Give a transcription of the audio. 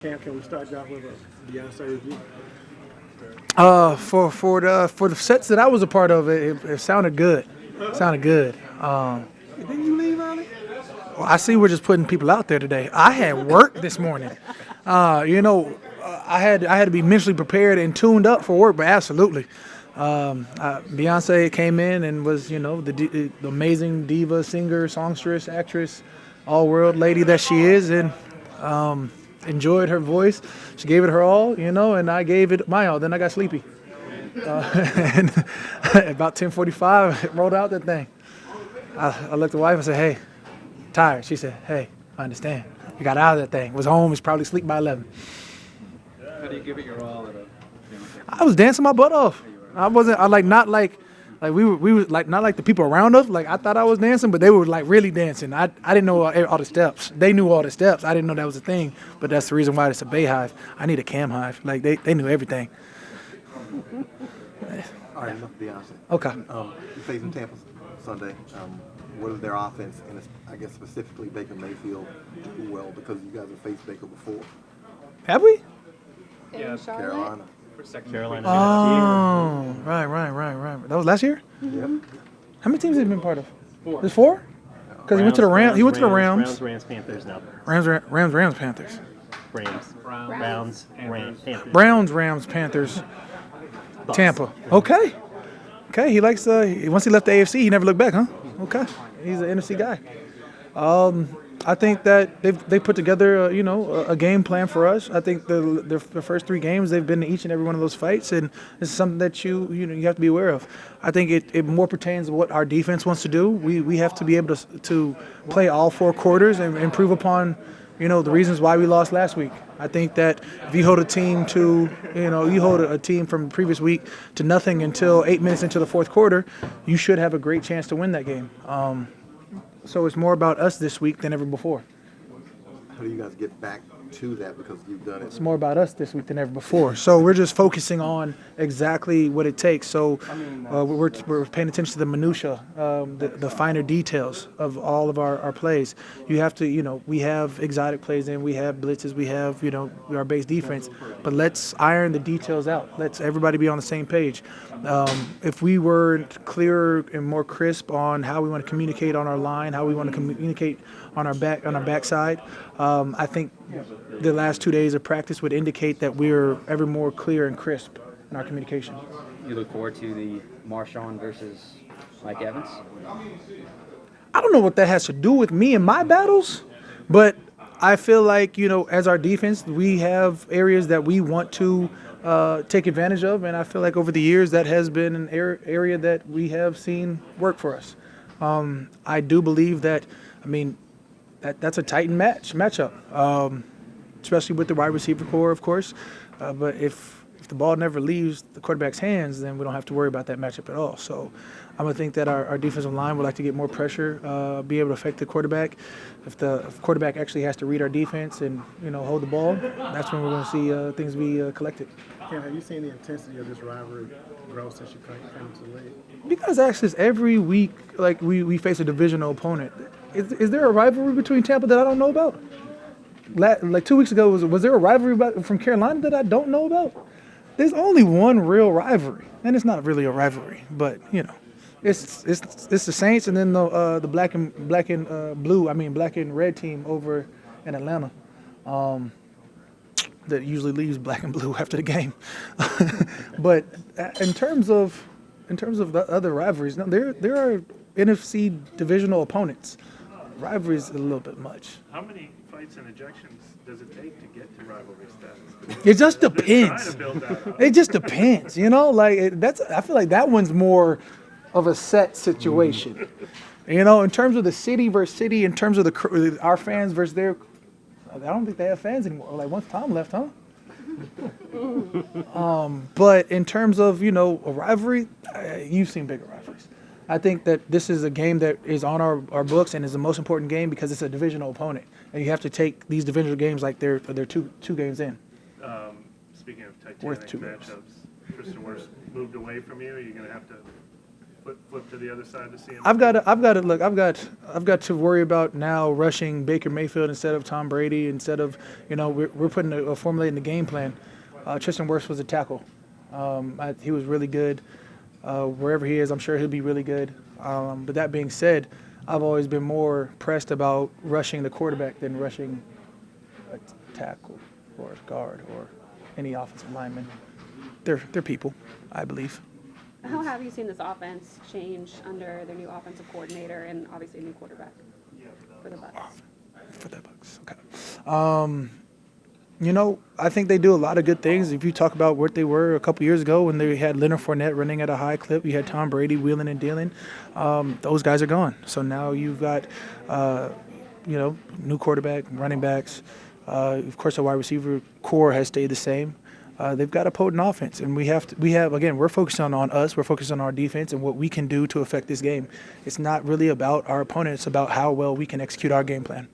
Cam, can we start you off with a Beyonce review? For the sets that I was a part of, it sounded good. Sounded good. Didn't you leave on it? Well, I see we're just putting people out there today. I had work this morning. I had to be mentally prepared and tuned up for work, but absolutely. Beyonce came in and was, the amazing diva, singer, songstress, actress, all-world lady that she is, and enjoyed her voice. She gave it her all, and I gave it my all. Then I got sleepy. And about 10:45, it rolled out that thing. I looked at the wife and said, "Hey, tired." She said, "Hey, I understand. You got out of that thing. Was home. Was probably asleep by 11." How do you give it your all at a I was dancing my butt off. I wasn't. I like not like we were like not like the people around us. Like I thought I was dancing, but they were like really dancing. I didn't know all the steps. They knew all the steps. I didn't know that was a thing. But that's the reason why it's a Bay Hive. I need a Cam Hive. Like they knew everything. All right, enough Beyonce. Okay. You're facing Tampa Sunday. What does their offense, and I guess specifically Baker Mayfield, do well because you guys have faced Baker before? Have we? In Charlotte? Carolina. Carolina? Oh, right. That was last year. Yep. How many teams have he been part of? There's four. Because he went to the Rams. He went to the Rams. Rams, Panthers now. Rams, Panthers. Browns, Panthers. Browns, Rams, Panthers, Tampa. Okay. He likes. Once he left the AFC, he never looked back, huh? Okay. He's an NFC guy. I think that they put together, a game plan for us. I think the first three games they've been to each and every one of those fights, and it's something that you have to be aware of. I think it more pertains to what our defense wants to do. We have to be able to play all four quarters and improve upon, the reasons why we lost last week. I think that if you hold a team to, you hold a team from the previous week to nothing until 8 minutes into the fourth quarter, you should have a great chance to win that game. So it's more about us this week than ever before. How do you guys get back to that because you've done it? It's more about us this week than ever before. So we're just focusing on exactly what it takes. So we're paying attention to the minutia, the finer details of all of our plays. You have to, we have exotic plays and we have blitzes, we have, our base defense. But let's iron the details out. Let's everybody be on the same page. If we were clearer and more crisp on how we want to communicate on our line, how we want to communicate on our backside, I think the last 2 days of practice would indicate that we're ever more clear and crisp in our communication. You look forward to the Marshawn versus Mike Evans? I don't know what that has to do with me and my battles, but I feel like, as our defense, we have areas that we want to take advantage of, and I feel like over the years that has been an area that we have seen work for us. I do believe that, that's a tight matchup, especially with the wide receiver core, of course. But if the ball never leaves the quarterback's hands, then we don't have to worry about that matchup at all. So I'm going to think that our defensive line would like to get more pressure, be able to affect the quarterback. If the quarterback actually has to read our defense and, hold the ball, that's when we're going to see things be collected. Cam, have you seen the intensity of this rivalry grow since you came to the league? You guys ask this every week, like we face a divisional opponent. Is there a rivalry between Tampa that I don't know about? Like 2 weeks ago, was there a rivalry from Carolina that I don't know about? There's only one real rivalry, and it's not really a rivalry, but it's the Saints and then the black and red team over in Atlanta. That usually leaves black and blue after the game. But in terms of the other rivalries, no, there are NFC divisional opponents. Rivalries is a little bit much. How many fights and ejections does it take to get to rivalry status? It just They're depends. trying to build that up. It just depends, I feel like that one's more of a set situation. In terms of the city versus city, in terms of our fans versus their, I don't think they have fans anymore. Like once Tom left, huh? But in terms of a rivalry, you've seen bigger rivalries. I think that this is a game that is on our books and is the most important game because it's a divisional opponent, and you have to take these divisional games like they're two games in. Speaking of Worth Titanic two games. matchups, Tristan Wirfs moved away from you. Are you going to have to flip to the other side to see him? I've got to worry about now rushing Baker Mayfield instead of Tom Brady, instead of, we're putting formulating the game plan. Tristan Wirfs was a tackle. He was really good. Wherever he is, I'm sure he'll be really good. But that being said, I've always been more pressed about rushing the quarterback than rushing a tackle or a guard or any offensive lineman. They're people, I believe. How have you seen this offense change under their new offensive coordinator and obviously a new quarterback for the Bucs? For the Bucs, okay. I think they do a lot of good things. If you talk about what they were a couple years ago when they had Leonard Fournette running at a high clip, you had Tom Brady wheeling and dealing. Those guys are gone. So now you've got, new quarterback, running backs. Of course, the wide receiver core has stayed the same. They've got a potent offense, and we're focusing on us. We're focused on our defense and what we can do to affect this game. It's not really about our opponent. It's about how well we can execute our game plan.